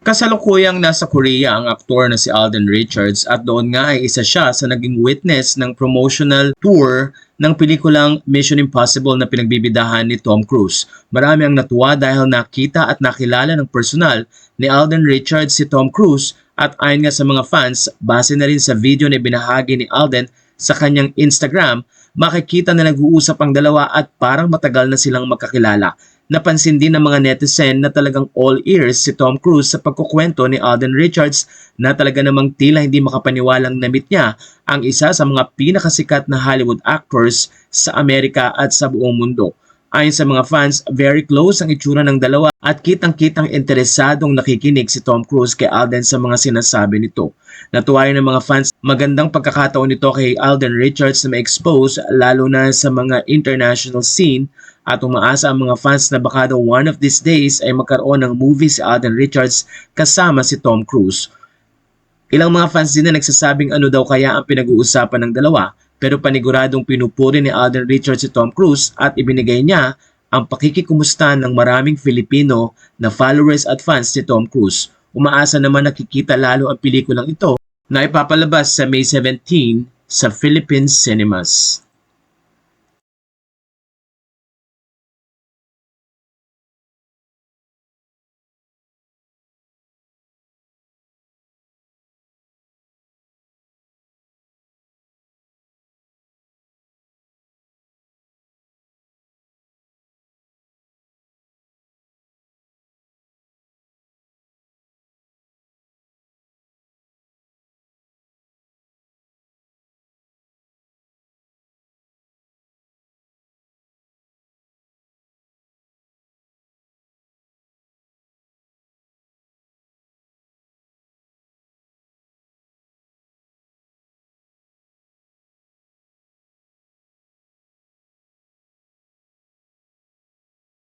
Kasalukuyang nasa Korea ang aktor na si Alden Richards at doon nga ay isa siya sa naging witness ng promotional tour ng pelikulang Mission Impossible na pinagbibidahan ni Tom Cruise. Marami ang natuwa dahil nakita at nakilala ng personal ni Alden Richards si Tom Cruise at ayon nga sa mga fans, base na rin sa video na binahagi ni Alden sa kanyang Instagram, makikita na nag-uusap ang dalawa at parang matagal na silang magkakilala. Napansin din ng mga netizen na talagang all ears si Tom Cruise sa pagkukwento ni Alden Richards na talaga namang tila hindi makapaniwalang na-meet niya ang isa sa mga pinakasikat na Hollywood actors sa Amerika at sa buong mundo. Ayon sa mga fans, very close ang itsura ng dalawa at kitang-kitang interesadong nakikinig si Tom Cruise kay Alden sa mga sinasabi nito. Natuwa rin ng mga fans, magandang pagkakataon nito kay Alden Richards na ma-expose lalo na sa mga international scene at umaasa ang mga fans na baka daw one of these days ay magkaroon ng movie si Alden Richards kasama si Tom Cruise. Ilang mga fans din na nagsasabing ano daw kaya ang pinag-uusapan ng dalawa, pero paniguradong pinupuri ni Alden Richards si Tom Cruise at ibinigay niya ang pakikikumusta ng maraming Filipino na followers at fans ni Tom Cruise. Umaasa naman nakikita lalo ang pelikulang ito na ipapalabas sa May 17 sa Philippine Cinemas.